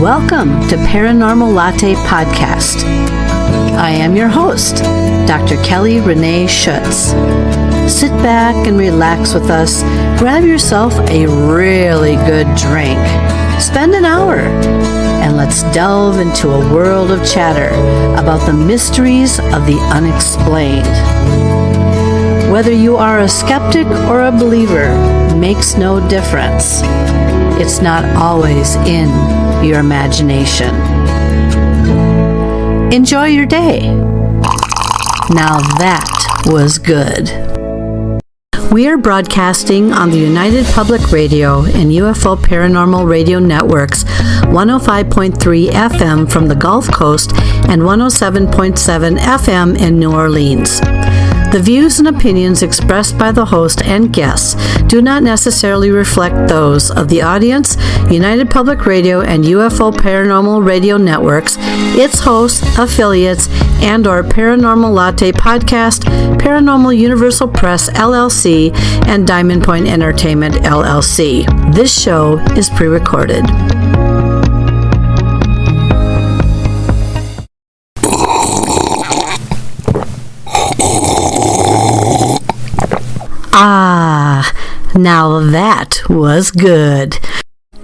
Welcome to Paranormal Latte Podcast. I am your host, Dr. Kelly Renee Schutz. Sit back and relax with us. Grab yourself a really good drink. Spend an hour and let's delve into a world of chatter about the mysteries of the unexplained. Whether you are a skeptic or a believer makes no difference. It's not always in your imagination. Enjoy your day. Now that was good. We are broadcasting on the United Public Radio and UFO Paranormal Radio Networks 105.3 FM from the Gulf Coast and 107.7 FM in New Orleans. The views and opinions expressed by the host and guests do not necessarily reflect those of the audience, United Public Radio and UFO Paranormal Radio Networks, its hosts, affiliates, and/or Paranormal Latte Podcast, Paranormal Universal Press LLC, and Diamond Point Entertainment LLC. This show is pre-recorded. Now that was good.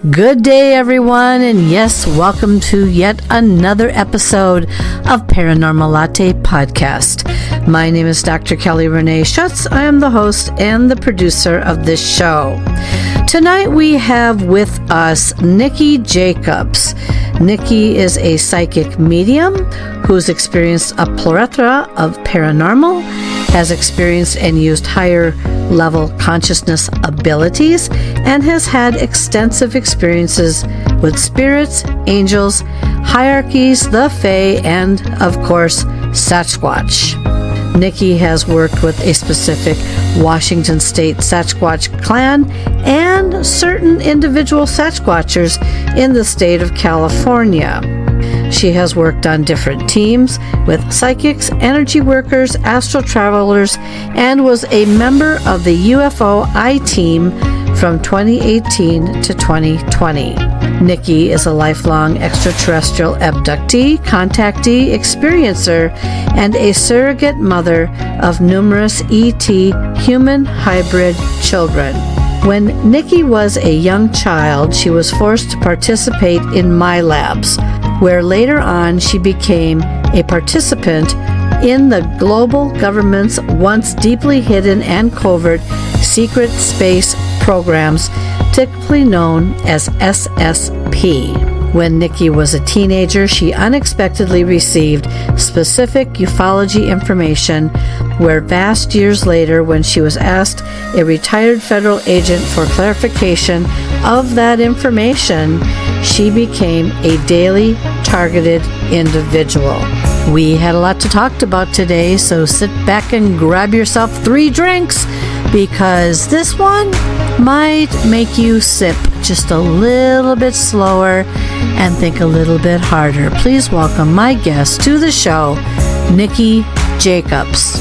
Good day, everyone, and yes, welcome to yet another episode of Paranormal Latte Podcast. My name is Dr. Kelly Renee Schutz. I am the host and the producer of this show. Tonight we have with us Nikki Jacobs. Nikki is a psychic medium who's experienced a plethora of paranormal, has experienced and used higher level consciousness abilities, and has had extensive experiences with spirits, angels, hierarchies, the Fae, and, of course, Sasquatch. Nikki has worked with a specific Washington State Sasquatch clan and certain individual Sasquatchers in the state of California. She has worked on different teams with psychics, energy workers, astral travelers, and was a member of the UFO I-Team from 2018 to 2020. Nikki is a lifelong extraterrestrial abductee, contactee, experiencer, and a surrogate mother of numerous ET human hybrid children. When Nikki was a young child, she was forced to participate in my labs, where later on she became a participant in the global government's once deeply hidden and covert secret space programs, typically known as SSP. When Nikki was a teenager, she unexpectedly received specific ufology information, where vast years later, when she was asked a retired federal agent for clarification of that information, she became a daily targeted individual. We had a lot to talk about today, so sit back and grab yourself 3 drinks, because this one might make you sip just a little bit slower and think a little bit harder. Please welcome my guest to the show, Nikki Jacobs.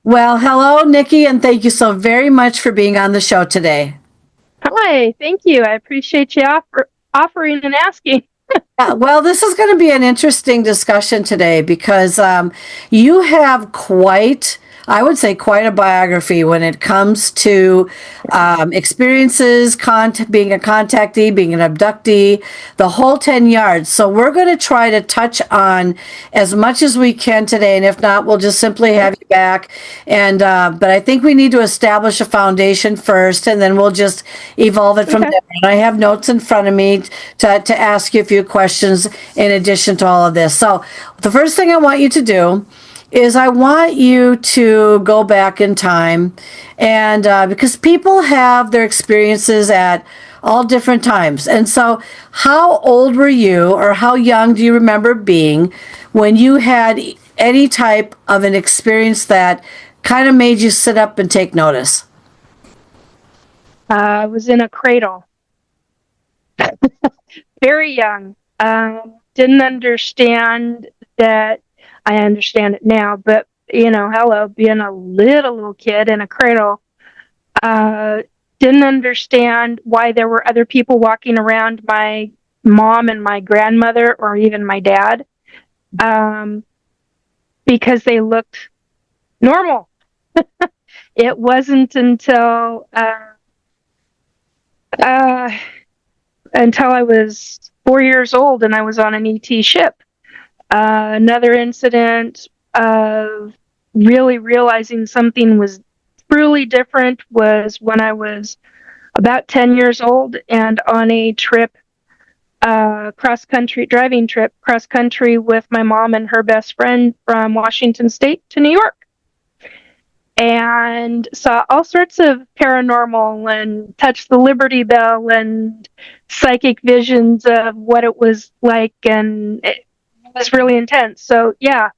Well, hello, Nikki, and thank you so very much for being on the show today. Hi, thank you. I appreciate you offering and asking. Well, this is going to be an interesting discussion today because you have quite a biography when it comes to experiences, being a contactee, being an abductee, the whole 10 yards. So we're going to try to touch on as much as we can today, and if not, we'll just simply have you back. And but I think we need to establish a foundation first, and then we'll just evolve it from there. And I have notes in front of me to ask you a few questions in addition to all of this. So the first thing I want you to do is I want you to go back in time, and because people have their experiences at all different times. And so how old were you, or how young do you remember being when you had any type of an experience that kind of made you sit up and take notice? I was in a cradle. Very young. Didn't understand that. I understand it now, but hello, being a little kid in a cradle. Didn't understand why there were other people walking around my mom and my grandmother, or even my dad, because they looked normal. It wasn't until I was 4 years old and I was on an ET ship. Another incident of really realizing something was truly different was when I was about 10 years old and on a trip, driving trip cross country with my mom and her best friend from Washington State to New York. And saw all sorts of paranormal and touched the Liberty Bell and psychic visions of what it was like, and it was really intense. So yeah,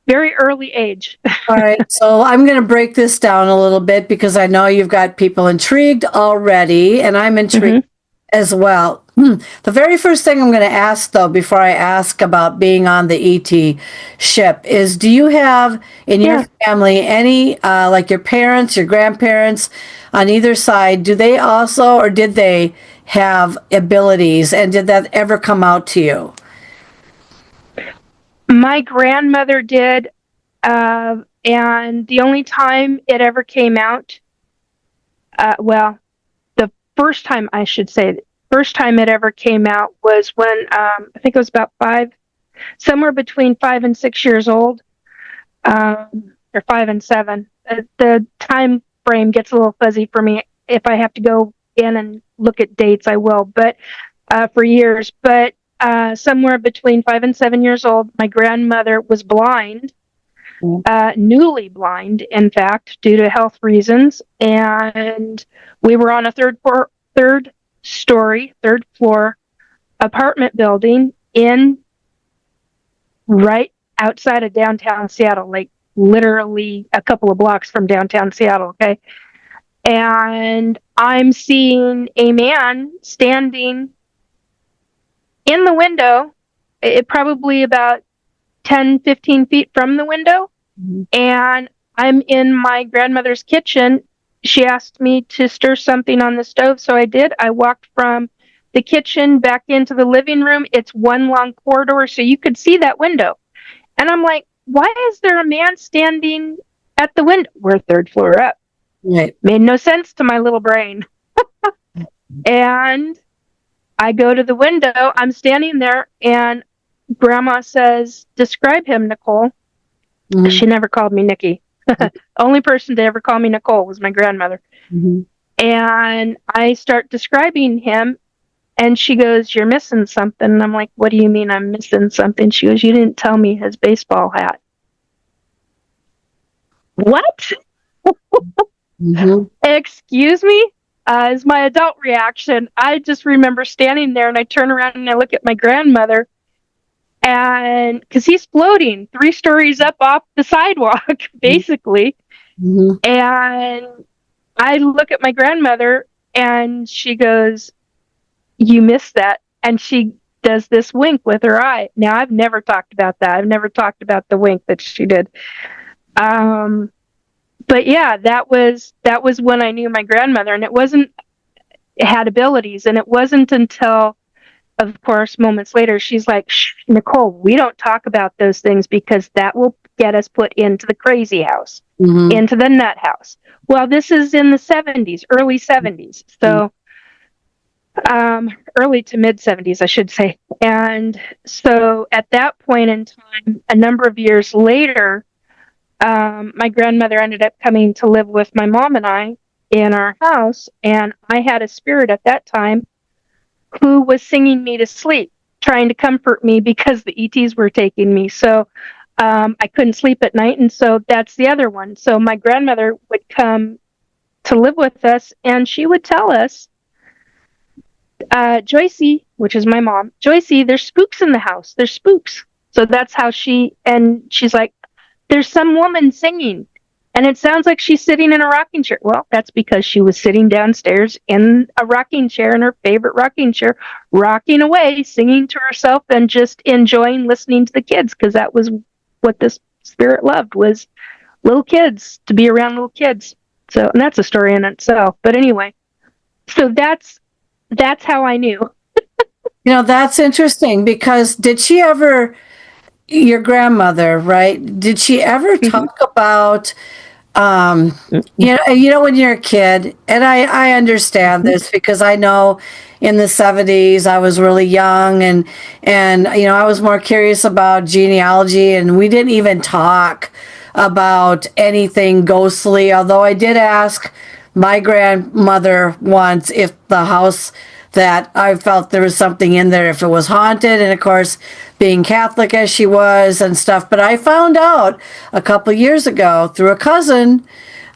very early age. All right, so I'm going to break this down a little bit because I know you've got people intrigued already, and I'm intrigued as well. The very first thing I'm going to ask, though, before I ask about being on the ET ship, is do you have in your family any, like your parents, your grandparents on either side, do they also, or did they have abilities, and did that ever come out to you? My grandmother did, and the only time it ever came out, the first time it ever came out was when I think it was about somewhere between 5 and 6 years old, or 5 and 7. The time frame gets a little fuzzy for me. If I have to go in and look at dates, I will. But for years, but somewhere between 5 and 7 years old, my grandmother was blind, newly blind, in fact, due to health reasons, and we were on a third floor apartment building right outside of downtown Seattle, like literally a couple of blocks from downtown Seattle. Okay. And I'm seeing a man standing in the window, probably about 10, 15 feet from the window. And I'm in my grandmother's kitchen. She asked me to stir something on the stove, so I did. I walked from the kitchen back into the living room. It's one long corridor, so you could see that window. And I'm like, why is there a man standing at the window? We're third floor up. Right. Made no sense to my little brain. And I go to the window. I'm standing there, and Grandma says, "Describe him, Nicole." She never called me Nikki. Only person to ever call me Nicole was my grandmother. And I start describing him, and she goes, "You're missing something." And I'm like, "What do you mean I'm missing something?" She goes, "You didn't tell me his baseball hat." What? Excuse me? Is my adult reaction. I just remember standing there, and I turn around and I look at my grandmother, and because he's floating 3 stories up off the sidewalk, basically. And I look at my grandmother, and she goes, "You missed that." And she does this wink with her eye. Now, I've never talked about that. I've never talked about the wink that she did. But yeah, that was when I knew my grandmother, and it had abilities. And it wasn't until, of course, moments later, she's like, "Shh, Nicole, we don't talk about those things because that will get us put into the crazy house, into the nut house." Well, this is in the 70s, early 70s. So, early to mid 70s, I should say. And so at that point in time, a number of years later, my grandmother ended up coming to live with my mom and I in our house. And I had a spirit at that time who was singing me to sleep, trying to comfort me because the ETs were taking me. So I couldn't sleep at night. And so that's the other one. So my grandmother would come to live with us, and she would tell us, "Joycey," which is my mom, "Joycey, there's spooks in the house. There's spooks." So that's how she's like, "There's some woman singing." And it sounds like she's sitting in a rocking chair. Well, that's because she was sitting downstairs in a rocking chair, in her favorite rocking chair, rocking away, singing to herself and just enjoying listening to the kids, because that was what this spirit loved, was little kids, to be around little kids. So, and that's a story in itself. But anyway, so that's how I knew. That's interesting, because did she ever, your grandmother, right? Did she ever talk about, when you're a kid, and I understand this because I know in the 70s I was really young, and I was more curious about genealogy, and we didn't even talk about anything ghostly, although I did ask my grandmother once if the house that I felt there was something in there, if it was haunted, and of course, being Catholic as she was and stuff. But I found out a couple years ago through a cousin,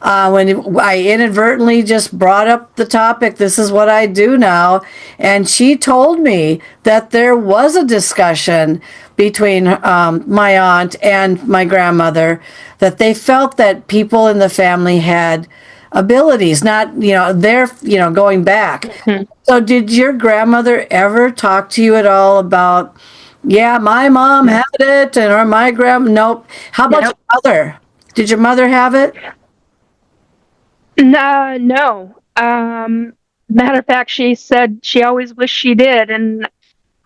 when I inadvertently just brought up the topic, this is what I do now, and she told me that there was a discussion between my aunt and my grandmother, that they felt that people in the family had abilities, not, they're, going back. So did your grandmother ever talk to you at all about, yeah, my mom had it, or my nope. How about your mother? Did your mother have it? No. Matter of fact, she said she always wished she did, and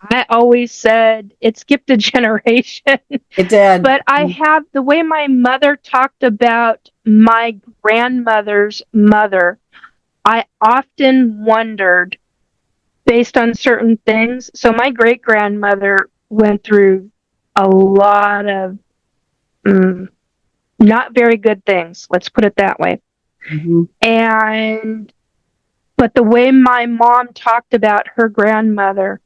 I always said it skipped a generation. It did. But I have, the way my mother talked about my grandmother's mother, I often wondered, based on certain things. So my great grandmother went through a lot of not very good things. Let's put it that way. But the way my mom talked about her grandmother,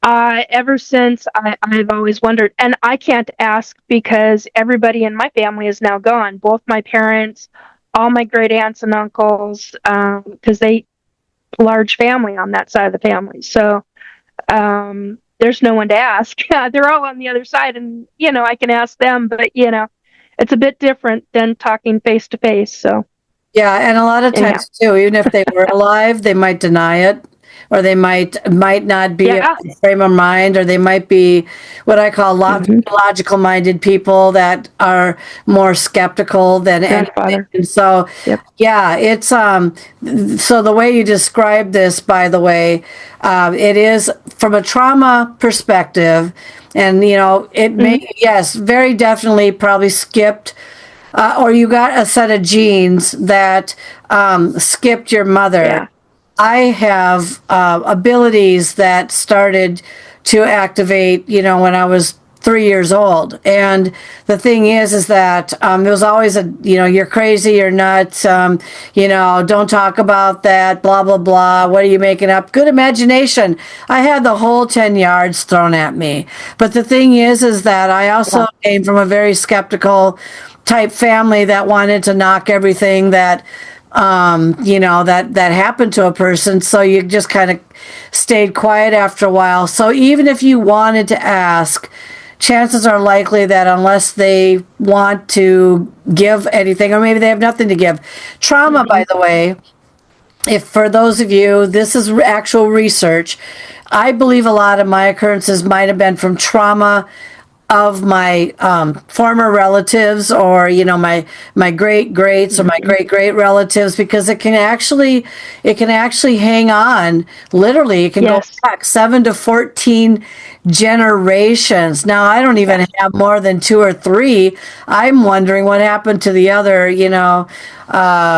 ever since I've always wondered, and I can't ask because everybody in my family is now gone. Both my parents, all my great aunts and uncles, because they large family on that side of the family. So there's no one to ask. They're all on the other side, and I can ask them, but it's a bit different than talking face to face. So yeah, and a lot of times too, even if they were alive, they might deny it, or they might not be in a frame of mind, or they might be what I call logical minded people that are more skeptical than anything. And so yeah, it's so the way you describe this, by the way, it is from a trauma perspective, and it may, yes, very definitely probably skipped, or you got a set of genes that skipped your mother. Yeah. I have abilities that started to activate, when I was 3 years old. And the thing is that it was always you're crazy, you're nuts, don't talk about that, blah, blah, blah. What are you making up? Good imagination. I had the whole 10 yards thrown at me. But the thing is that I also came from a very skeptical type family that wanted to knock everything that that happened to a person. So you just kind of stayed quiet after a while. So even if you wanted to ask, chances are likely that unless they want to give anything, or maybe they have nothing to give. Trauma, by the way, if for those of you, this is actual research, I believe a lot of my occurrences might have been from trauma of my former relatives, or my great greats, or my great great relatives, because it can actually hang on. Literally, it can go back 7 to 14 generations. Now, I don't even have more than 2 or 3. I'm wondering what happened to the other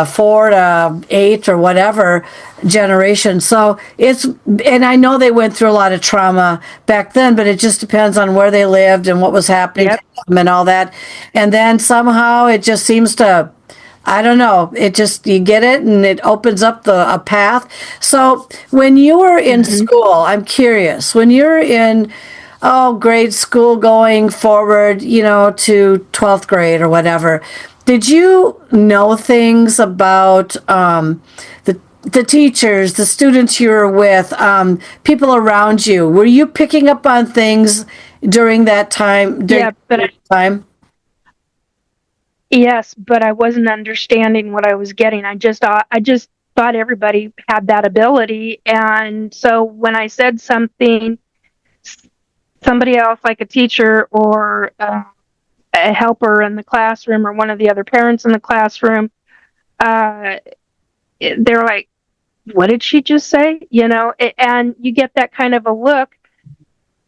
4 to 8 or whatever generation. So and I know they went through a lot of trauma back then, but it just depends on where they lived and what was happening to them and all that. And then somehow it just seems to, I don't know, it just, you get it and it opens up a path. So when you were in school, I'm curious, when you're in grade school going forward, to 12th grade or whatever, did you know things about the teachers, the students you were with, people around you? Were you picking up on things during that time? Yes, but I wasn't understanding what I was getting. I just thought everybody had that ability, and so when I said something, somebody else, like a teacher or a helper in the classroom or one of the other parents in the classroom, uh, they're like, "What did she just say?" And you get that kind of a look,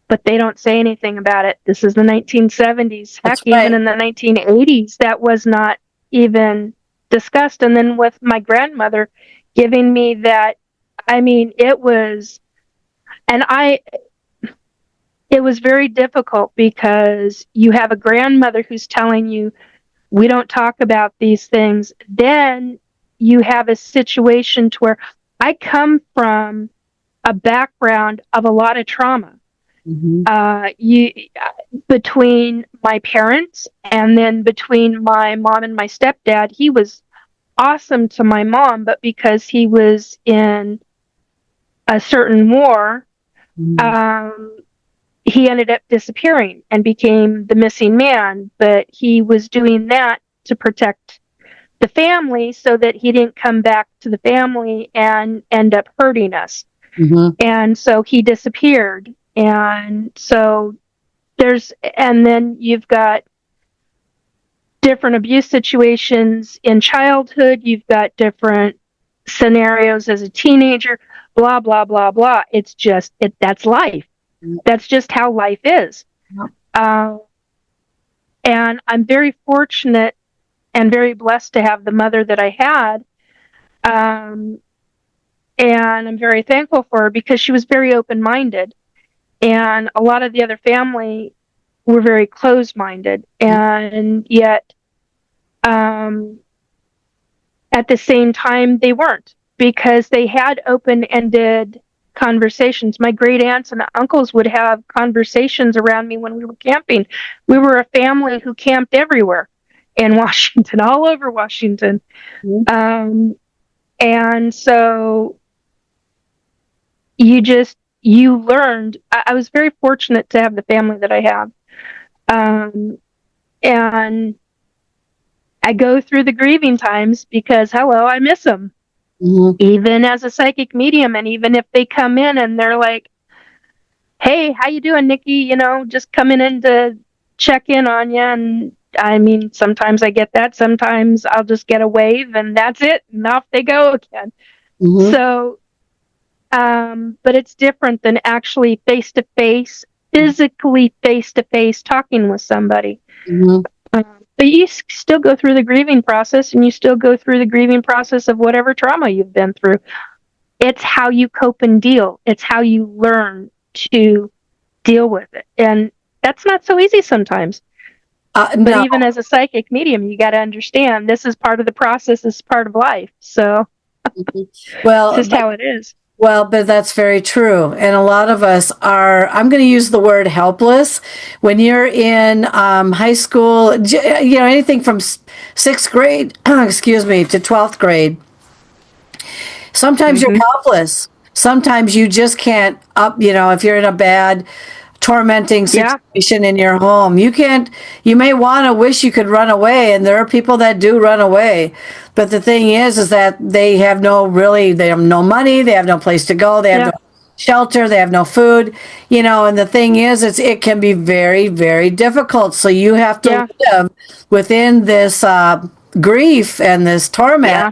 but they don't say anything about it. This is the 1970s. Heck, That's even right. in the 1980s, that was not even discussed. And then with my grandmother giving me that, I mean, and it was very difficult because you have a grandmother who's telling you, we don't talk about these things. Then you have a situation to where I come from a background of a lot of trauma. Mm-hmm. You between my parents and then between my mom and my stepdad, he was awesome to my mom, but because he was in a certain war, Mm-hmm. um, he ended up disappearing and became the missing man. But he was doing that to protect the family so that he didn't come back to the family and end up hurting us. Mm-hmm. And so he disappeared. And so and then you've got different abuse situations in childhood, you've got different scenarios as a teenager, blah, blah, blah, blah. It's just, that's life. That's just how life is. Uh, and I'm very fortunate and very blessed to have the mother that I had. Um, and I'm very thankful for her because she was very open minded. And a lot of the other family were very closed minded. And yet, at the same time, they weren't, because they had open ended conversations. My great aunts and uncles would have conversations around me when we were camping. We were a family who camped everywhere in Washington, all over Washington. Mm-hmm. And so you learned. I was very fortunate to have the family that I have. And I go through the grieving times because, hello, I miss them. Mm-hmm. Even as a psychic medium, and even if they come in and they're like, "Hey, how you doing, Nikki? Just coming in to check in on you." And I mean, sometimes I get that. Sometimes I'll just get a wave, and that's it, and off they go again. Mm-hmm. So, but it's different than actually face to face, physically face to face talking with somebody. Mm-hmm. But you still go through the grieving process, and you still go through the grieving process of whatever trauma you've been through. It's how you cope and deal. It's how you learn to deal with it. And that's not so easy sometimes. But No. even as a psychic medium, you got to understand this is part of the process, this is part of life. So Well, it's just how it is. Well, but that's very true. And a lot of us are, I'm going to use the word helpless. When you're in high school, anything from sixth grade, excuse me, to 12th grade, sometimes you're Mm-hmm. helpless. Sometimes you just can't if you're in a bad, tormenting Yeah. situation in your home, you may want to wish you could run away. And there are people that do run away. But the thing is that they have no money, they have no place to go, they have Yeah. no shelter, they have no food, and the thing is, it can be very, very difficult. So you have to Yeah. live within this grief and this torment. Yeah.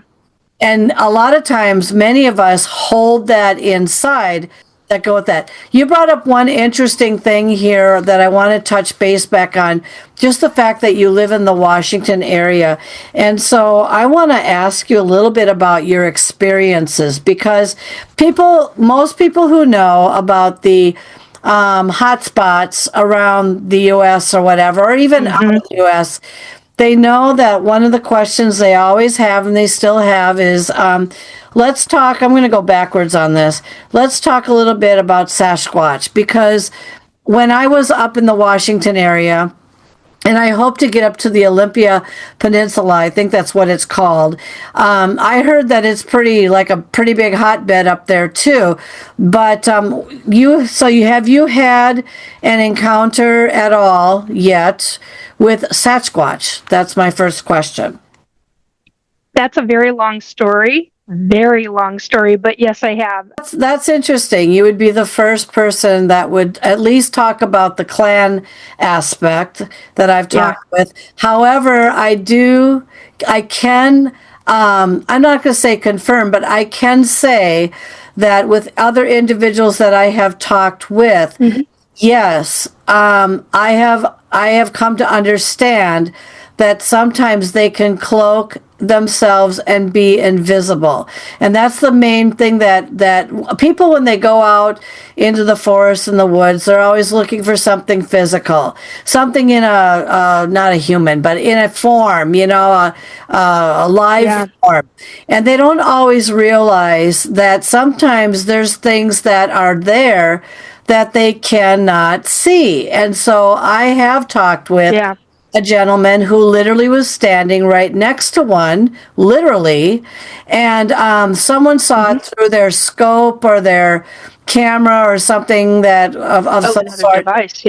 And a lot of times, many of us hold that inside that go with that. You brought up one interesting thing here that I want to touch base back on, just the fact that you live in the Washington area. And so I want to ask you a little bit about your experiences, because most people who know about the hot spots around the U.S. or whatever, or even out Mm-hmm. of the U.S., they know that one of the questions they always have, and they still have, is let's talk. I'm going to go backwards on this. Let's talk a little bit about Sasquatch, because when I was up in the Washington area, and I hope to get up to the Olympia Peninsula. I think that's what it's called. I heard that it's like a pretty big hotbed up there too. But have you had an encounter at all yet with Sasquatch? That's my first question. That's a very long story. Very long story, but yes, I have. That's interesting. You would be the first person that would at least talk about the clan aspect that I've talked with. However, I'm not going to say confirm, but I can say that with other individuals that I have talked with, yes, I have come to understand that sometimes they can cloak themselves and be invisible. And that's the main thing that people, when they go out into the forest and the woods, they're always looking for something physical, something in not a human, but in a form, a live form. And they don't always realize that sometimes there's things that are there that they cannot see. And so I have talked with a gentleman who literally was standing right next to one, literally, and someone saw it through their scope or their camera or something that of some sort. Device,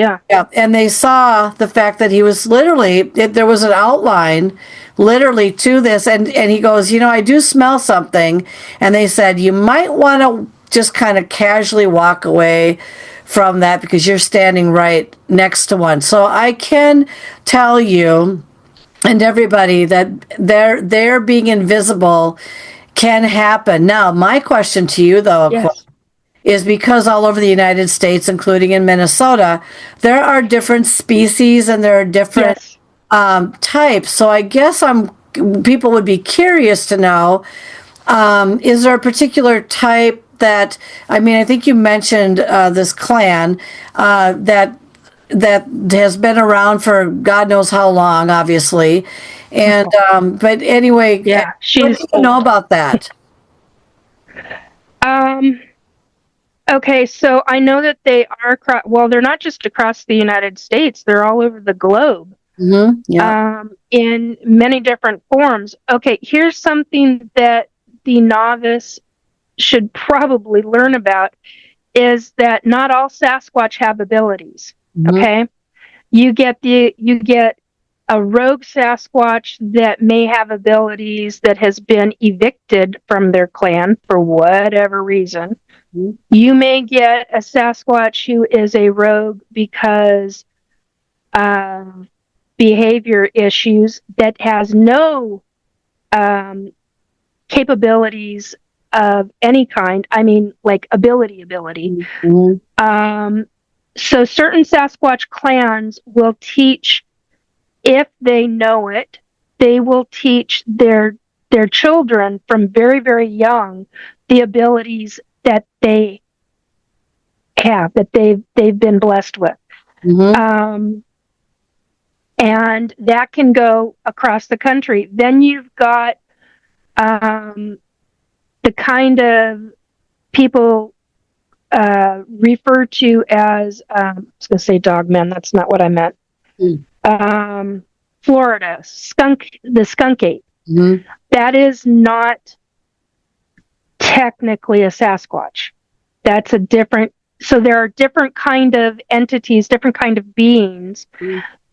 and they saw the fact that he was literally there was an outline literally to this, and he goes, I do smell something, and they said you might want to just kind of casually walk away from that because you're standing right next to one. So I can tell you and everybody that their being invisible can happen. Now, my question to you, though, of course, is because all over the United States, including in Minnesota, there are different species and there are different types. So I guess people would be curious to know, is there a particular type that, I think you mentioned this clan that has been around for God knows how long, obviously. And but anyway, what do you know about that? Okay, so I know that they are they're not just across the United States, they're all over the globe. In many different forms. Okay, here's something that the novice should probably learn about, is that not all Sasquatch have abilities. Okay, you get a rogue Sasquatch that may have abilities that has been evicted from their clan for whatever reason. You may get a Sasquatch who is a rogue because of behavior issues that has no capabilities of any kind. Like ability. So certain Sasquatch clans will teach, if they know it, they will teach their children from very, very young the abilities that they have, that they've been blessed with. And that can go across the country. Then you've got the kind of people refer to as, I was going to say dogmen, that's not what I meant. Florida, the skunk ape. That is not technically a Sasquatch. That's a different, so there are different kind of entities, different kind of beings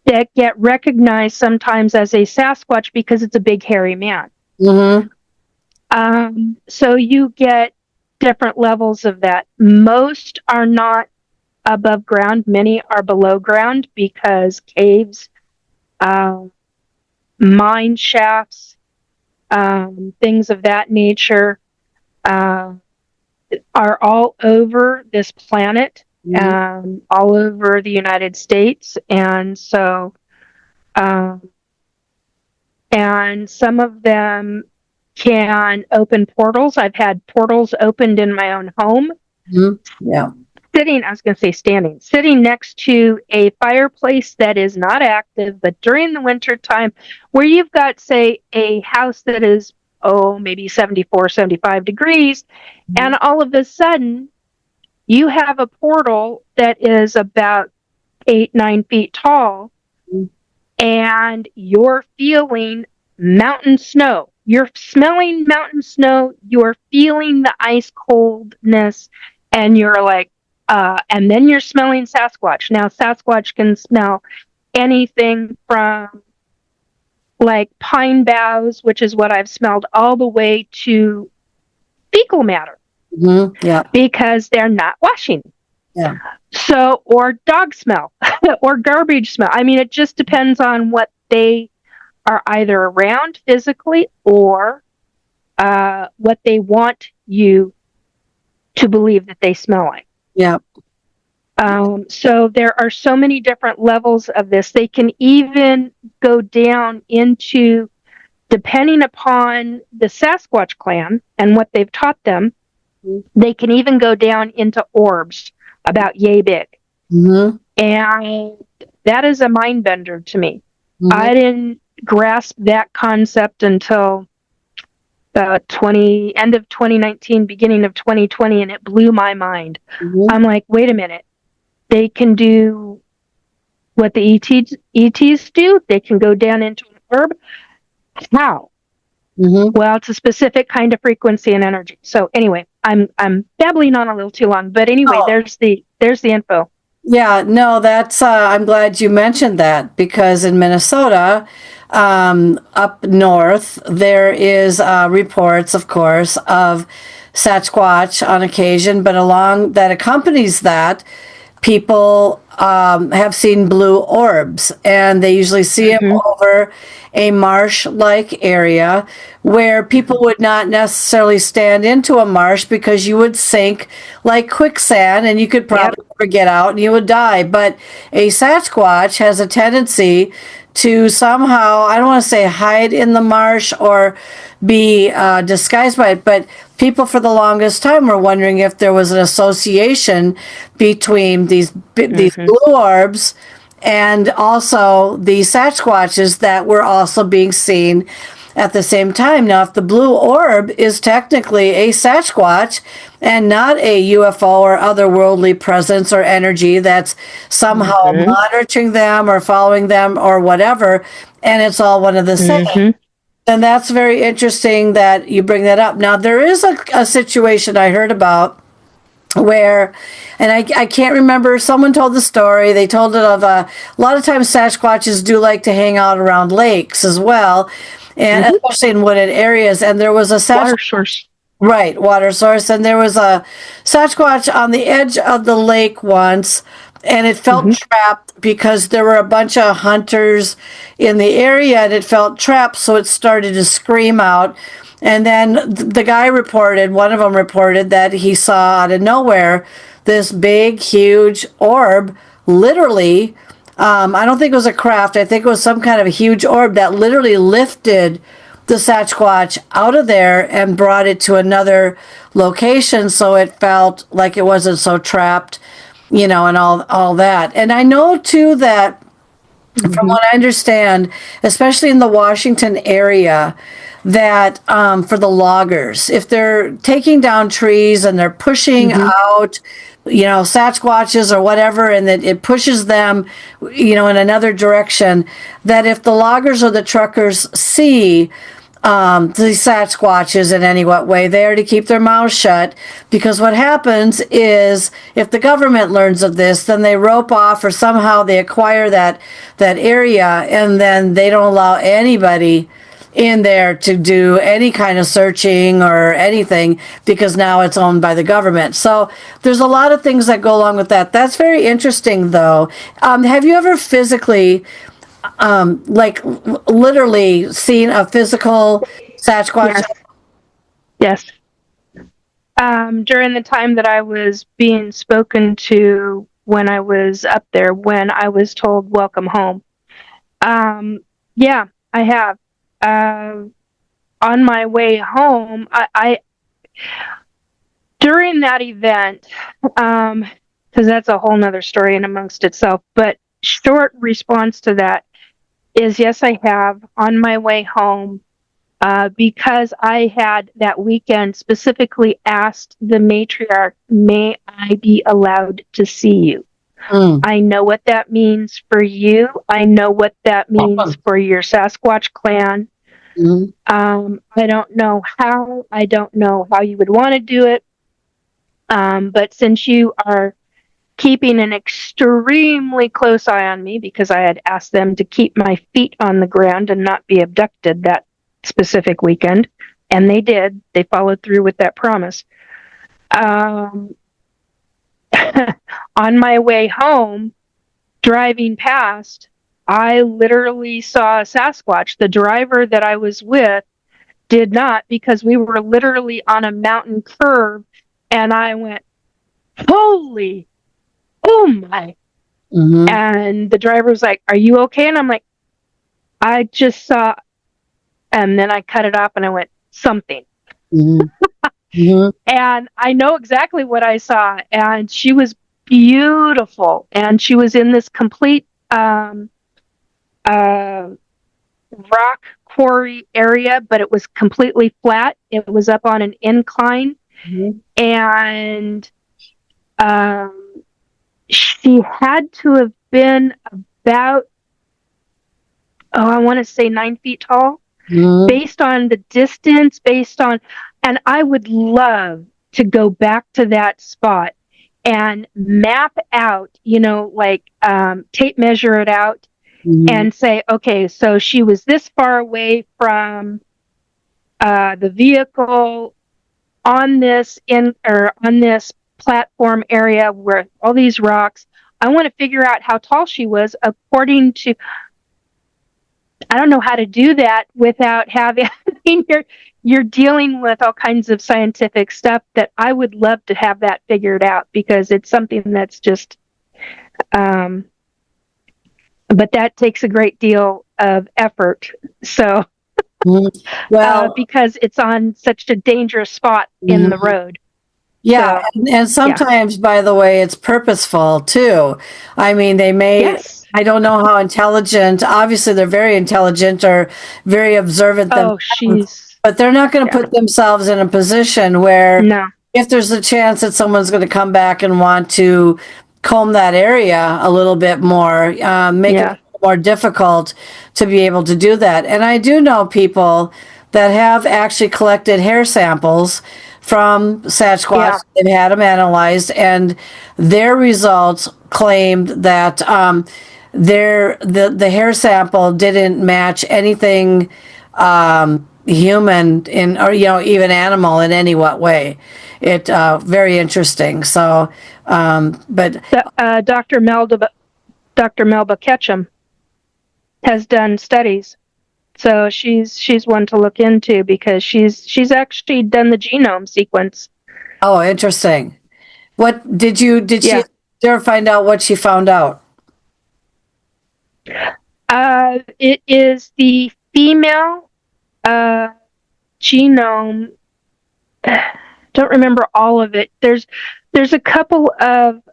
that get recognized sometimes as a Sasquatch because it's a big hairy man. So you get different levels of that. Most are not above ground. Many are below ground because caves, mine shafts, things of that nature are all over this planet, all over the United States. And so, and some of them can open portals. I've had portals opened in my own home. Sitting next to a fireplace that is not active, but during the winter time, where you've got, say, a house that is, maybe 74, 75 degrees, and all of a sudden, you have a portal that is about 8-9 feet tall, and you're feeling mountain snow. You're smelling mountain snow. You're feeling the ice coldness, and you're like, and then you're smelling Sasquatch. Now, Sasquatch can smell anything from like pine boughs, which is what I've smelled, all the way to fecal matter. Yeah. Because they're not washing. Yeah. So, or dog smell or garbage smell. I mean, it just depends on what they are either around physically or what they want you to believe that they smell like. Yeah. So there are so many different levels of this. They can even go down into, depending upon the Sasquatch clan and what they've taught them, they can even go down into orbs about yay big. Mm-hmm. And that is a mind bender to me. Mm-hmm. I didn't grasp that concept until end of 2019, beginning of 2020, and it blew my mind. Mm-hmm. I'm like, wait a minute. They can do what the ETs do. They can go down into an orb. How? Mm-hmm. Well, it's a specific kind of frequency and energy. So anyway, I'm babbling on a little too long, but anyway, there's the info. Yeah, no, that's I'm glad you mentioned that, because in Minnesota, up north, there is reports, of course, of Sasquatch on occasion, but along that accompanies that, people have seen blue orbs, and they usually see them over a marsh-like area where people would not necessarily stand into a marsh because you would sink like quicksand and you could probably never get out and you would die. But a Sasquatch has a tendency to somehow, I don't want to say hide in the marsh or be disguised by it, but people for the longest time were wondering if there was an association between these blue orbs and also the Sasquatches that were also being seen at the same time. Now, if the blue orb is technically a Sasquatch and not a UFO or otherworldly presence or energy that's somehow monitoring them or following them or whatever, and it's all one of the same, then that's very interesting that you bring that up. Now, there is a situation I heard about where, and I can't remember, someone told the story. They told it of a lot of times Sasquatches do like to hang out around lakes as well, and especially in wooded areas. And there was a water source. Right, water source. And there was a Sasquatch on the edge of the lake once, and it felt trapped because there were a bunch of hunters in the area, and it felt trapped, so it started to scream out. And then the guy reported, one of them reported, that he saw out of nowhere this big, huge orb, literally, I don't think it was a craft, I think it was some kind of a huge orb that literally lifted the Sasquatch out of there and brought it to another location, so it felt like it wasn't so trapped, and all that. And I know, too, that from what I understand, especially in the Washington area, that for the loggers, if they're taking down trees and they're pushing out, Sasquatches or whatever, and that it pushes them, in another direction, that if the loggers or the truckers see the Sasquatches in any what way, they are to keep their mouths shut, because what happens is, if the government learns of this, then they rope off or somehow they acquire that area, and then they don't allow anybody in there to do any kind of searching or anything, because now it's owned by the government. So there's a lot of things that go along with that. That's very interesting, though. Have you ever physically, literally seen a physical Sasquatch? Yes. During the time that I was being spoken to when I was up there, when I was told, welcome home. Yeah, I have. On my way home, I during that event, because that's a whole nother story in amongst itself, but short response to that is, yes, I have, on my way home, because I had that weekend specifically asked the matriarch, may I be allowed to see you? Mm. I know what that means for you. I know what that means for your Sasquatch clan. Mm. I don't know how. I don't know how you would want to do it. But since you are keeping an extremely close eye on me, because I had asked them to keep my feet on the ground and not be abducted that specific weekend, and they did. They followed through with that promise. On my way home, driving past, I literally saw a Sasquatch. The driver that I was with did not, because we were literally on a mountain curve, and I went, holy, oh my. Mm-hmm. And the driver was like, are you okay? And I'm like, I just saw, and then I cut it off and I went, something. Mm-hmm. Mm-hmm. And I know exactly what I saw. And she was beautiful. And she was in this complete rock quarry area, but it was completely flat. It was up on an incline. Mm-hmm. And she had to have been about, I want to say 9 feet tall, Mm-hmm. based on the distance, and I would love to go back to that spot and map out, tape measure it out Mm-hmm. and say, okay, so she was this far away from the vehicle on this platform area where all these rocks. I want to figure out how tall she was according to. I don't know how to do that without having. I mean, you're dealing with all kinds of scientific stuff that I would love to have that figured out, because it's something that's just. But that takes a great deal of effort. So. Well, because it's on such a dangerous spot in the road. yeah, So, and sometimes, by the way, it's purposeful too. I mean, they may, yes. I don't know how intelligent, obviously they're very intelligent or very observant themselves, but they're not going to put themselves in a position where No. if there's a chance that someone's going to come back and want to comb that area a little bit more, make it more difficult to be able to do that. And I do know people that have actually collected hair samples from Sasquatch. They've had them analyzed, and their results claimed that the hair sample didn't match anything human in, or even animal in any what way. It very interesting. So, but Dr. Melba Ketchum has done studies. So she's one to look into, because she's actually done the genome sequence. Oh, interesting. What did she ever find out what she found out? It is the female genome. Don't remember all of it. There's a couple of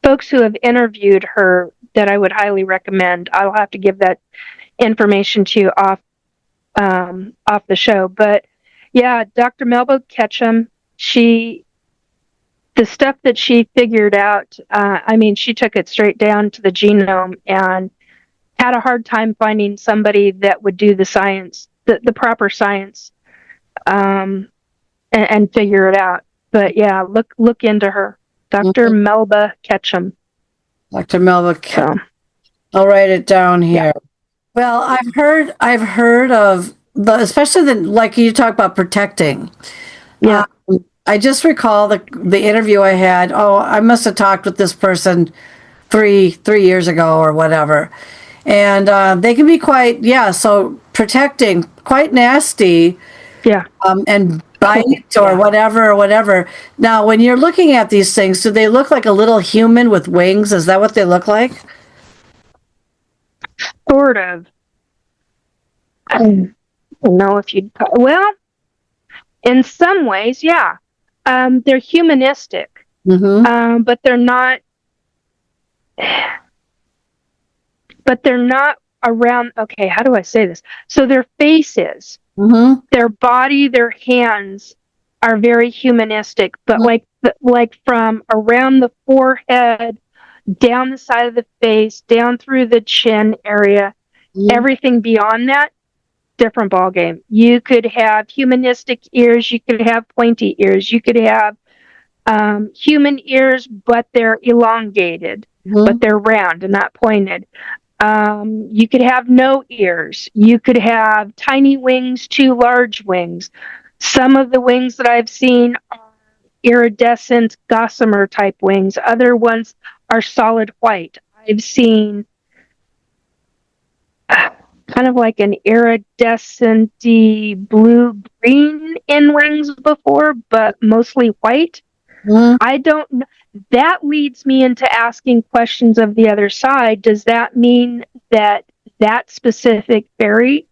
folks who have interviewed her that I would highly recommend. I'll have to give that information to you off the show. But yeah, Dr. Melba Ketchum, the stuff that she figured out, she took it straight down to the genome and had a hard time finding somebody that would do the science, the proper science, and figure it out. But yeah, look into her, Dr. Melba Ketchum. Dr. Melba Ketchum. I'll write it down here. Yeah. Well, I've heard of especially like you talk about protecting. Yeah. I just recall the interview I had. Oh, I must have talked with this person three years ago or whatever. And they can be quite, so protecting, quite nasty. Yeah. And bite or whatever. Now, when you're looking at these things, do they look like a little human with wings? Is that what they look like? Sort of. I don't know if you'd... Well, in some ways, yeah. They're humanistic. Mm-hmm. But they're not... But they're not around... Okay, how do I say this? So their faces, their body, their hands are very humanistic, but like from around the forehead, down the side of the face, down through the chin area, everything beyond that, different ball game. You could have humanistic ears, you could have pointy ears, you could have human ears, but they're elongated, but they're round and not pointed. You could have no ears. You could have tiny wings, too large wings. Some of the wings that I've seen are iridescent gossamer type wings. Other ones are solid white. I've seen kind of like an iridescent blue-green in wings before, but mostly white. I don't know. That leads me into asking questions of the other side. Does that mean that that specific fairy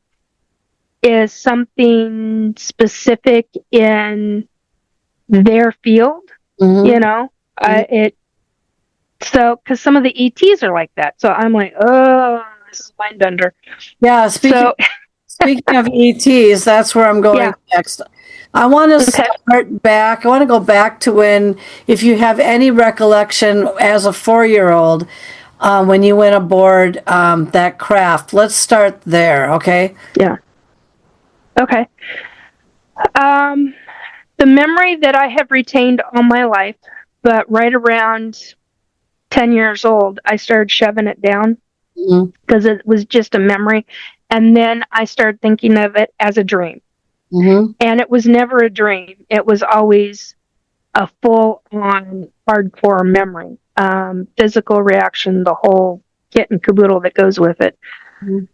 is something specific in their field? You know, so because some of the ETs are like that. So I'm like, oh, this is mind bender. Yeah. Speaking of ETs, that's where I'm going next. I want to start back. I want to go back to if you have any recollection as a 4-year-old, when you went aboard that craft. Let's start there, okay? Yeah. Okay. The memory that I have retained all my life, but right around 10 years old, I started shoving it down because it was just a memory. And then I started thinking of it as a dream. And it was never a dream. It was always a full-on hardcore memory. Physical reaction, the whole kit and caboodle that goes with it.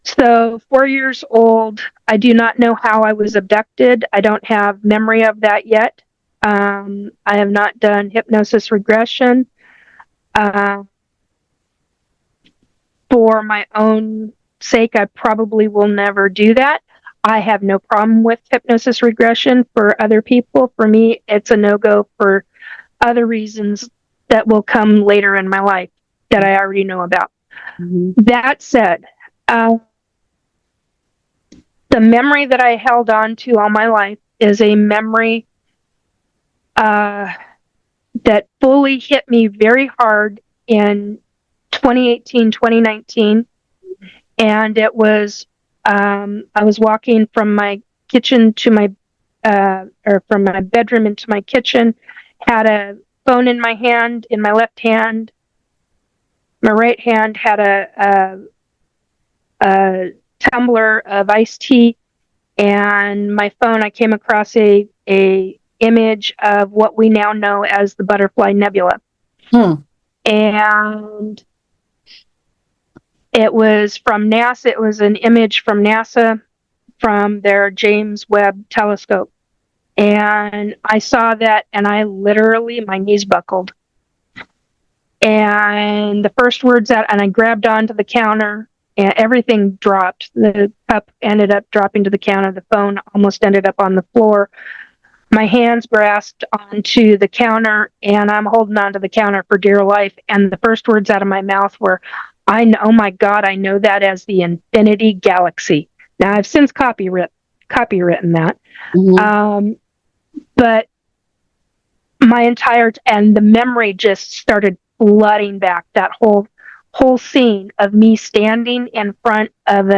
So 4 years old, I do not know how I was abducted. I don't have memory of that yet. I have not done hypnosis regression. For my own sake, I probably will never do that. I have no problem with hypnosis regression for other people. For me, it's a no-go for other reasons that will come later in my life that I already know about. That said, the memory that I held on to all my life is a memory that fully hit me very hard in 2018, 2019. And it was, I was walking from my kitchen to or from my bedroom into my kitchen, had a phone in my hand, in my left hand. My right hand had a tumbler of iced tea, and my phone, I came across a image of what we now know as the Butterfly Nebula. And it was from NASA. It was an image from NASA from their James Webb telescope. And I saw that, and my knees buckled. And the first words out, and I grabbed onto the counter, and everything dropped. The cup ended up dropping to the counter. The phone almost ended up on the floor. My hands grasped onto the counter, and I'm holding onto the counter for dear life. And the first words out of my mouth were, oh my God, I know that as the Infinity Galaxy. Now, I've since copywritten that. But and the memory just started flooding back, that whole scene of me standing in front of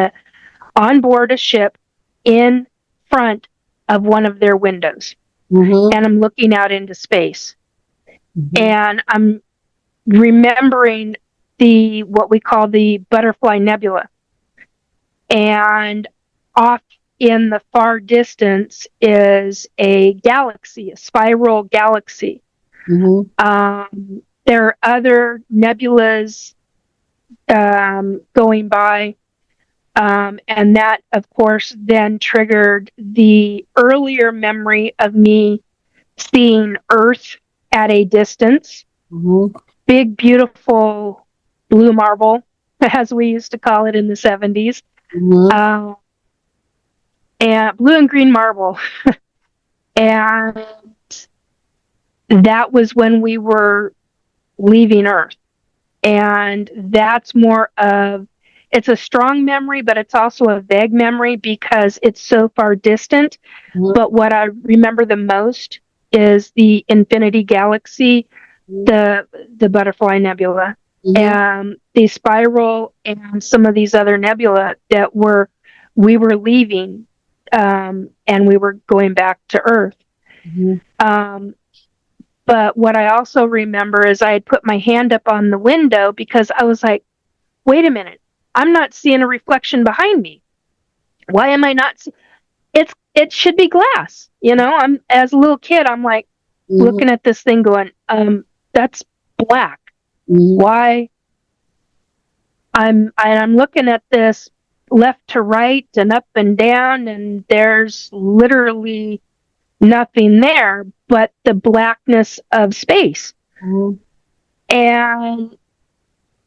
on board a ship in front of one of their windows. And I'm looking out into space. And I'm remembering what we call the Butterfly Nebula. And off in the far distance is a galaxy, a spiral galaxy. There are other nebulas going by. And that, of course, then triggered the earlier memory of me seeing Earth at a distance. Big, beautiful blue marble, as we used to call it in the 70s. And blue and green marble. And that was when we were leaving Earth. And that's more of, it's a strong memory, but it's also a vague memory because it's so far distant. But what I remember the most is the Infinity Galaxy, the Butterfly Nebula, the Spiral, and some of these other nebula that we were leaving, and we were going back to Earth. But what I also remember is I had put my hand up on the window because I was like, wait a minute, I'm not seeing a reflection behind me. Why am I not it should be glass, I'm, as a little kid, I'm like looking at this thing going, that's black. Why? I'm looking at this left to right and up and down, and there's literally nothing there but the blackness of space. And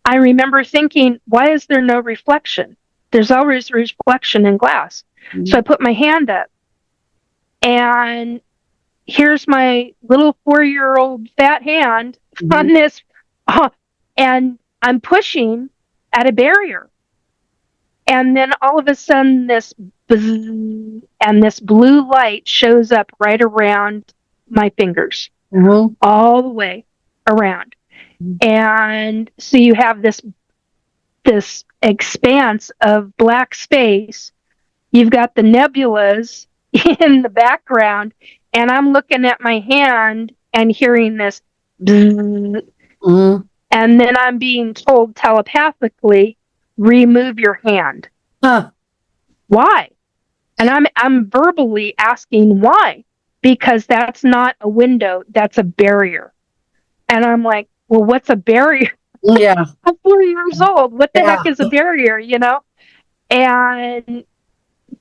I remember thinking, why is there no reflection? There's always reflection in glass. So I put my hand up, and here's my little 4-year-old fat hand on this, and I'm pushing at a barrier. And then all of a sudden this bzzz, and this blue light shows up right around my fingers, all the way around. And so you have this expanse of black space. You've got the nebulas in the background, and I'm looking at my hand and hearing this bzzz, and then I'm being told telepathically, remove your hand. Why? And I'm verbally asking why, because that's not a window, that's a barrier. And I'm like, well, what's a barrier? Yeah. I'm 4 years old. What the heck is a barrier, And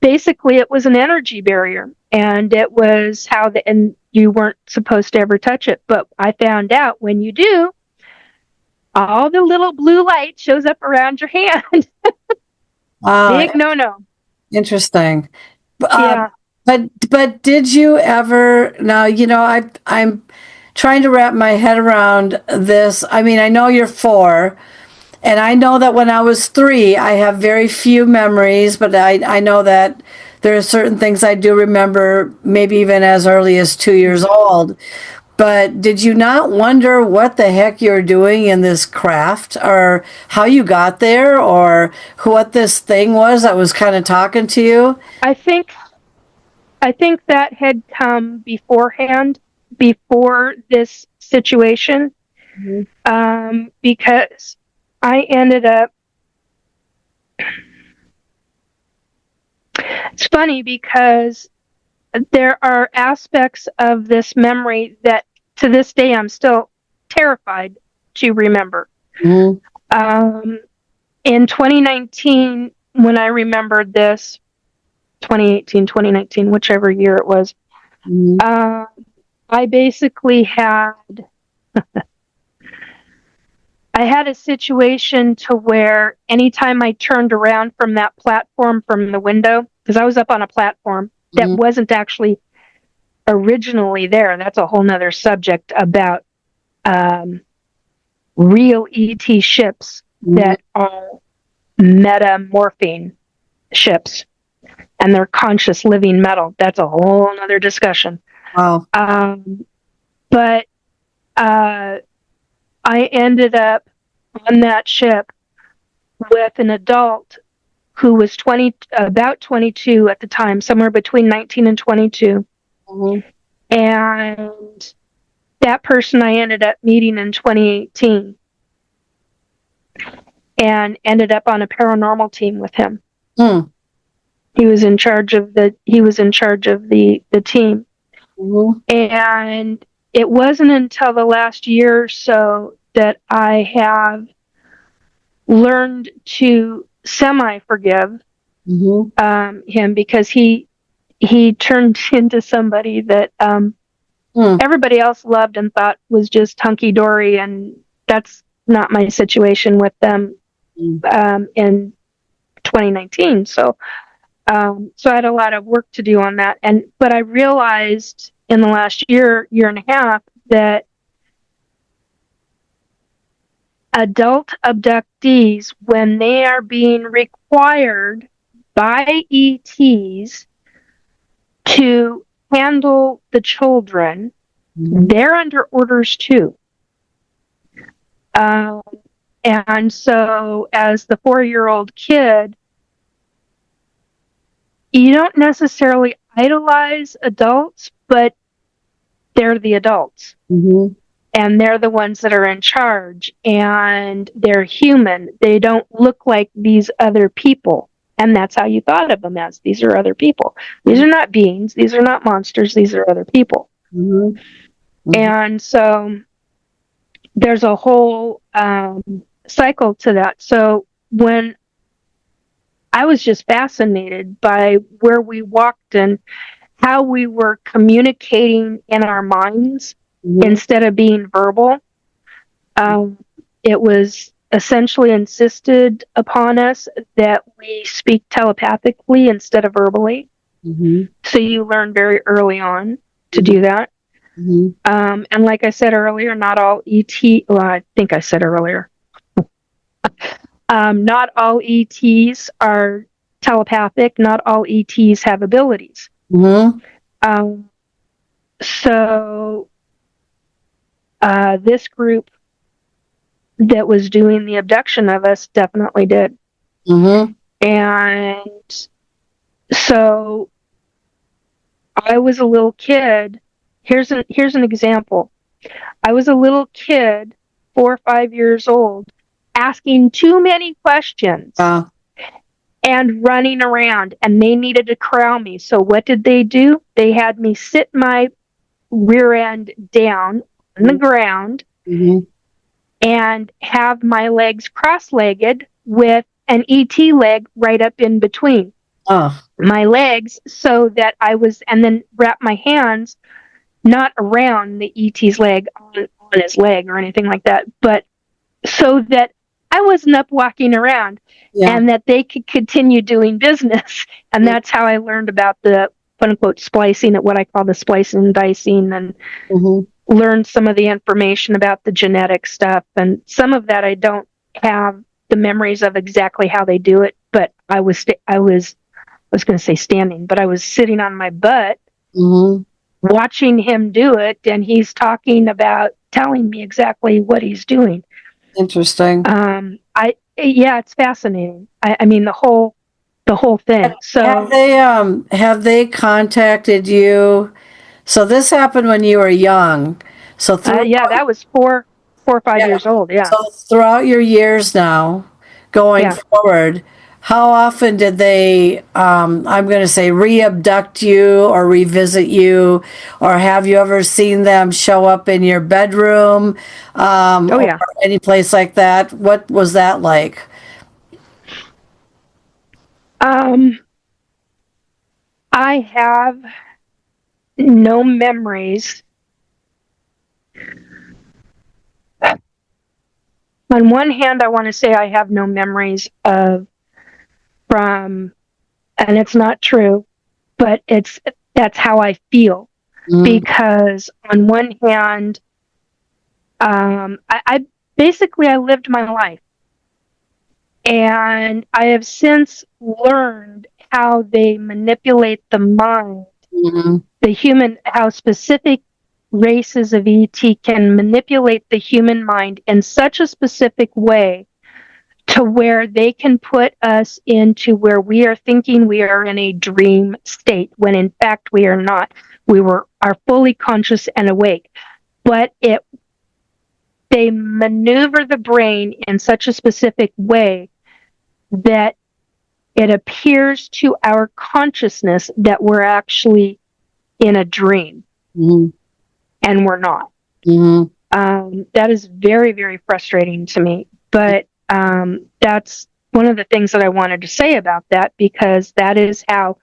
basically it was an energy barrier, and it was and you weren't supposed to ever touch it. But I found out when you do, all the little blue light shows up around your hand. Big no. Interesting. Yeah. But did you ever, now, I'm trying to wrap my head around this. I mean, I know you're 4, and I know that when I was 3, I have very few memories, but I know that there are certain things I do remember, maybe even as early as 2 years old. But did you not wonder what the heck you're doing in this craft, or how you got there, or what this thing was that was kind of talking to you? I think that had come beforehand, before this situation, because I ended up. It's funny because there are aspects of this memory that to this day I'm still terrified to remember. In 2019, when I remembered this, 2018, 2019, whichever year it was, I basically had I had a situation to where anytime I turned around from that platform, from the window, because I was up on a platform that wasn't actually originally there. That's a whole nother subject about real ET ships that are metamorphing ships, and they're conscious living metal. That's a whole nother discussion. Wow. But I ended up on that ship with an adult who was about 22 at the time, somewhere between 19 and 22. And that person I ended up meeting in 2018, and ended up on a paranormal team with him. He was in charge of the team. And it wasn't until the last year or so that I have learned to semi-forgive him, because he turned into somebody that everybody else loved and thought was just hunky-dory, and that's not my situation with them in 2019. So I had a lot of work to do on that, but I realized in the last year and a half that adult abductees, when they are being required by ETs to handle the children, They're under orders too. And so as the 4-year-old kid, you don't necessarily idolize adults, but they're the adults. And they're the ones that are in charge, and they're human. They don't look like these other people. And that's how you thought of them, as these are other people. These are not beings. These are not monsters. These are other people. And so there's a whole cycle to that. So when I was just fascinated by where we walked and how we were communicating in our minds instead of being verbal. It was essentially insisted upon us that we speak telepathically instead of verbally. So you learn very early on to do that. And like I said earlier, not all I think I said earlier, not all ETs are telepathic. Not all ETs have abilities. So this group that was doing the abduction of us definitely did. And so I was a little kid. Here's an example. I was a little kid, 4 or 5 years old, asking too many questions and running around, and they needed to corral me. So what did they do? They had me sit my rear end down on the ground and have my legs cross-legged with an ET leg right up in between my legs, so that and then wrap my hands not around the ET's leg, on his leg or anything like that, but so that I wasn't up walking around and that they could continue doing business. And that's how I learned about the quote unquote splicing, at what I call the splicing and dicing, and learned some of the information about the genetic stuff. And some of that I don't have the memories of exactly how they do it, but I was going to say standing, but I was sitting on my butt watching him do it, and he's talking about telling me exactly what he's doing. Interesting. It's fascinating. I mean, the whole thing. So have they contacted you? So this happened when you were young. So that was 4 or 5 years old. Yeah. So throughout your years now, going forward, how often did they, I'm going to say, re-abduct you or revisit you? Or have you ever seen them show up in your bedroom? Or any place like that? What was that like? I have no memories. On one hand, I want to say I have no memories from, and it's not true, but that's how I feel. Because on one hand, I basically lived my life, and I have since learned how they manipulate the mind, the human, how specific races of ET can manipulate the human mind in such a specific way to where they can put us into where we are thinking we are in a dream state, when in fact we are not. We are fully conscious and awake, but they maneuver the brain in such a specific way that it appears to our consciousness that we're actually in a dream, and we're not. That is very, very frustrating to me, but that's one of the things that I wanted to say about that, because that is how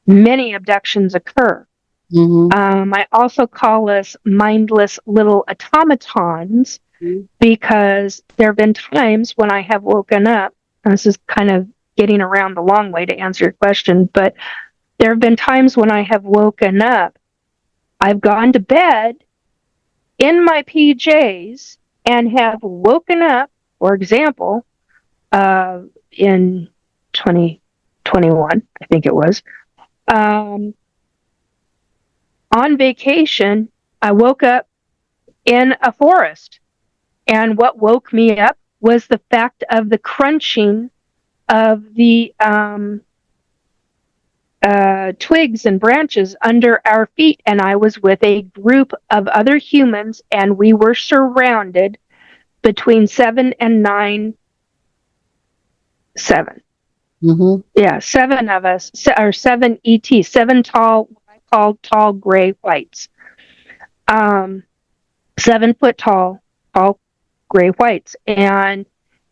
many abductions occur. I also call us mindless little automatons, because there have been times when I have woken up, and this is kind of getting around the long way to answer your question, but there have been times when I have woken up, I've gone to bed in my PJs and have woken up, for example, in 2021, I think it was, on vacation, I woke up in a forest. And what woke me up was the fact of the crunching of the twigs and branches under our feet. And I was with a group of other humans, and we were surrounded between 7 and 9. 7. Mm-hmm. Yeah, 7 of us, or 7 ET, 7 tall, what I call tall gray whites. 7-foot tall gray whites. And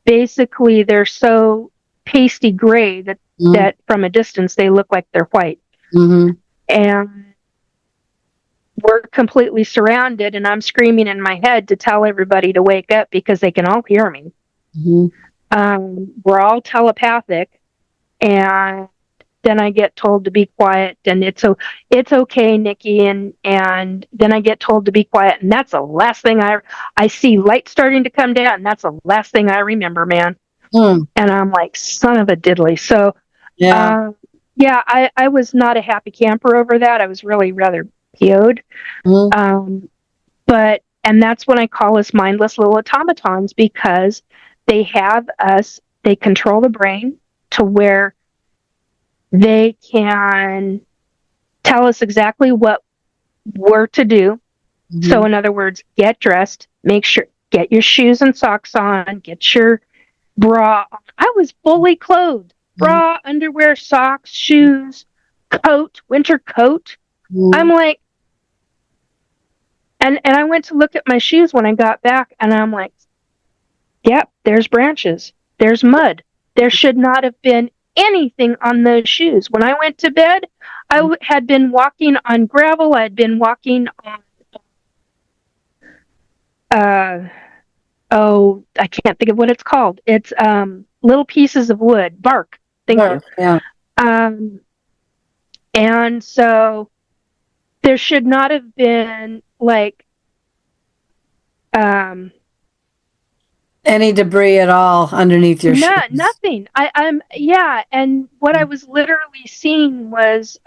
basically they're so pasty gray that, that from a distance they look like they're white. Mm-hmm. And we're completely surrounded, and I'm screaming in my head to tell everybody to wake up because they can all hear me. Mm-hmm. We're all telepathic, and then I get told to be quiet, and it's okay, Nikki, and then I get told to be quiet, and that's the last thing I see light starting to come down, and that's the last thing I remember, man. And I'm like, son of a diddly. So Yeah. I was not a happy camper over that. I was really rather PO'd. And that's when I call us mindless little automatons, because they have us, they control the brain to where they can tell us exactly what we're to do. So in other words, get dressed, get your shoes and socks on, get your bra on. I was fully clothed. Bra, underwear, socks, shoes, coat, winter coat. I'm like, and I went to look at my shoes when I got back, and I'm like, yep, there's branches. There's mud. There should not have been anything on those shoes. When I went to bed, I had been walking on gravel. I had been walking on, I can't think of what it's called. It's little pieces of wood, bark. Thank you. Yeah. And so there should not have been like any debris at all underneath your shoes. Nothing. And what I was literally seeing was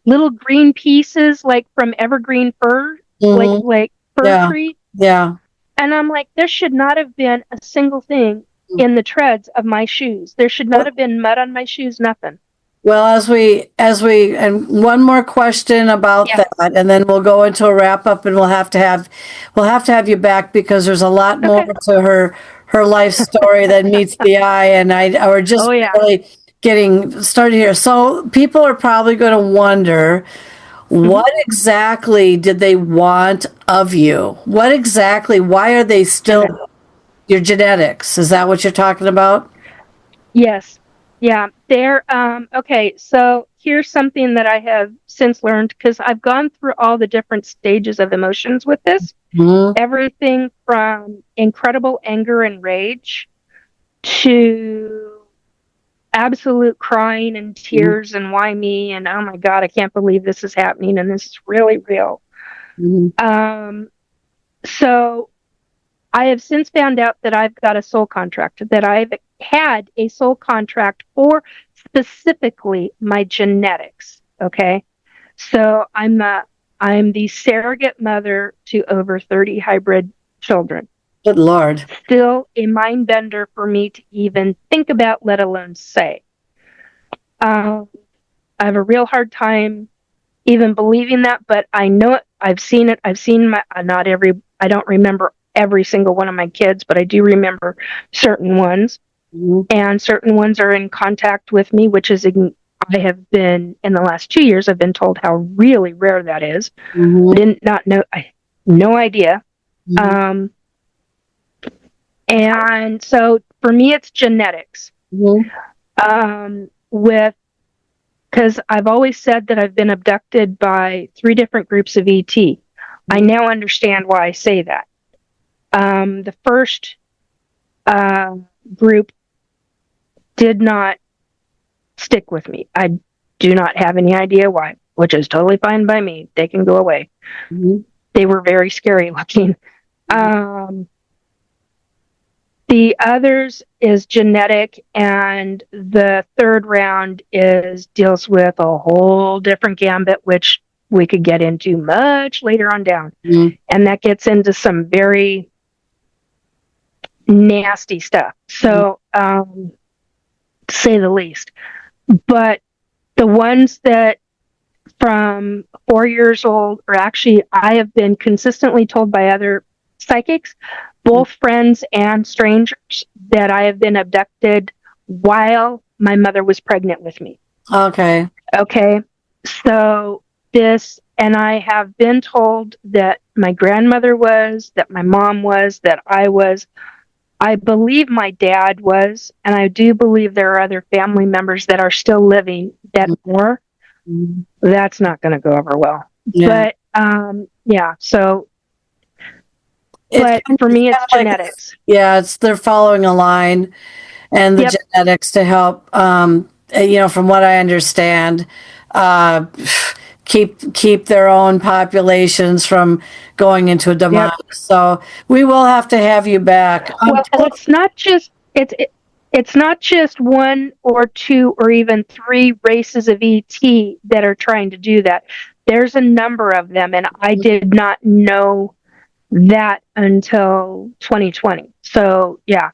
little green pieces, like from evergreen fir, like fir tree. Yeah. And I'm like, there should not have been a single thing in the treads of my shoes. There should not have been mud on my shoes. Nothing. Well, as we, and one more question about that, and then we'll go into a wrap up, and we'll have to have you back, because there's a lot more to her life story than meets the eye, and we're just really getting started here. So people are probably going to wonder, what exactly did they want of you? What exactly? Why are they still your genetics? Is that what you're talking about? Yes. Yeah, they're okay. So here's something that I have since learned, because I've gone through all the different stages of emotions with this. Everything from incredible anger and rage to absolute crying and tears and why me, and oh my God, I can't believe this is happening, and this is really real. So I have since found out that I've got a soul contract, that I've had a soul contract for specifically my genetics. Okay. So I'm the surrogate mother to over 30 hybrid children. Good Lord. Still a mind bender for me to even think about, let alone say. I have a real hard time even believing that, but I know it. I've seen it. I've seen I don't remember every single one of my kids, but I do remember certain ones. And certain ones are in contact with me, which is, I have been, in the last 2 years, I've been told how really rare that is. I did not know, no idea. And so for me, it's genetics. Because I've always said that I've been abducted by 3 different groups of ET. I now understand why I say that. The first group did not stick with me. I do not have any idea why, which is totally fine by me. They can go away. They were very scary looking. The others is genetic, and the third round deals with a whole different gambit, which we could get into much later on down. Mm. And that gets into some very nasty stuff. So, to say the least. But the ones that from 4 years old, or actually I have been consistently told by other psychics, both friends and strangers, that I have been abducted while my mother was pregnant with me. Okay. Okay. So this, and I have been told that my grandmother was, that my mom was, that I was. I believe my dad was, and I do believe there are other family members that are still living that were. That's not going to go over well. Yeah. But, yeah, so, but for me, it's genetics. Yeah, they're following a line, and the genetics to help, from what I understand, keep their own populations from going into a demise. Yep. So we will have to have you back. Well, it's not just it's not just one or two or even three races of ET that are trying to do that. There's a number of them, and I did not know that until 2020. So yeah,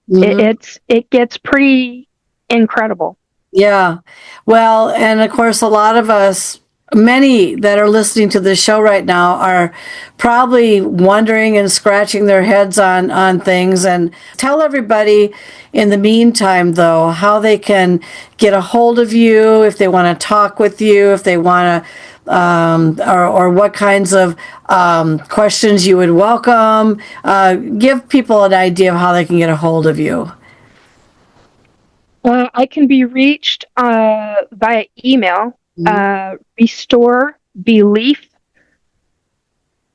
it gets pretty incredible. Yeah. Well, and of course, a lot of us, many that are listening to this show right now, are probably wondering and scratching their heads on things. And tell everybody in the meantime, though, how they can get a hold of you, if they want to talk with you, if they want to, or what kinds of questions you would welcome. Give people an idea of how they can get a hold of you. I can be reached via email, restore belief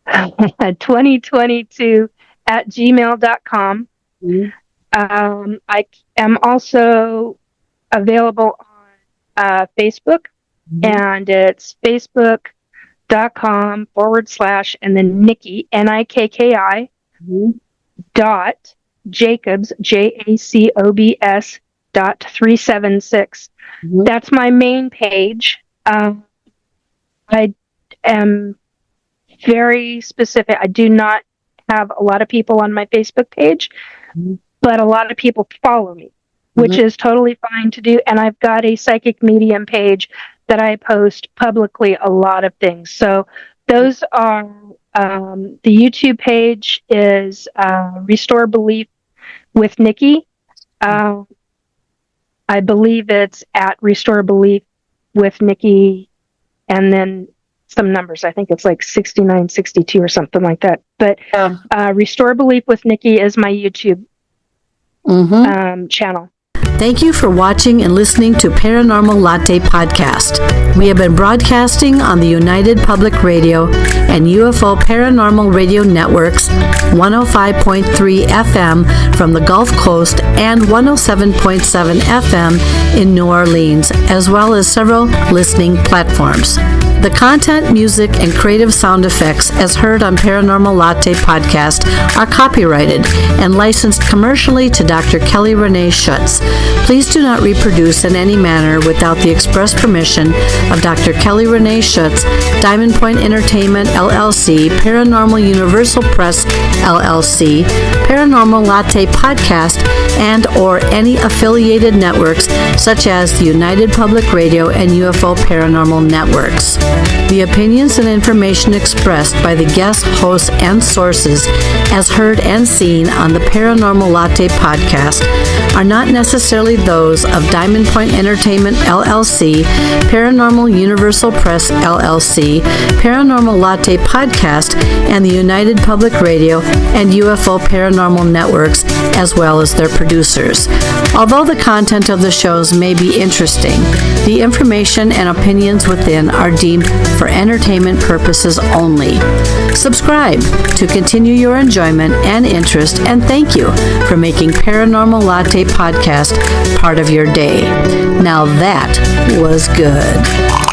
2022 at gmail.com. I am also available on Facebook, and it's facebook.com / and then Nikki, Nikki, dot Jacobs, Jacobs, .376. That's my main page. I am very specific. I do not have a lot of people on my Facebook page, but a lot of people follow me, which is totally fine to do. And I've got a psychic medium page that I post publicly a lot of things. So those are, the YouTube page is Restore Belief with Nikki. I believe it's at Restore Belief with Nikki, and then some numbers. I think it's like 6962 or something like that. But Restore Belief with Nikki is my YouTube channel. Thank you for watching and listening to Paranormal Latte Podcast. We have been broadcasting on the United Public Radio and UFO Paranormal Radio Networks, 105.3 FM from the Gulf Coast and 107.7 FM in New Orleans, as well as several listening platforms. The content, music, and creative sound effects as heard on Paranormal Latte Podcast are copyrighted and licensed commercially to Dr. Kelly Renee Schutz. Please do not reproduce in any manner without the express permission of Dr. Kelly Renee Schutz, Diamond Point Entertainment, LLC, Paranormal Universal Press, LLC, Paranormal Latte Podcast, and or any affiliated networks such as the United Public Radio and UFO Paranormal Networks. The opinions and information expressed by the guests, hosts, and sources as heard and seen on the Paranormal Latte Podcast are not necessarily those of Diamond Point Entertainment, LLC, Paranormal Universal Press, LLC, Paranormal Latte Podcast, and the United Public Radio and UFO Paranormal Networks, as well as their producers. Although the content of the shows may be interesting, the information and opinions within are deemed for entertainment purposes only. Subscribe to continue your enjoyment and interest, and thank you for making Paranormal Latte Podcast part of your day. Now that was good.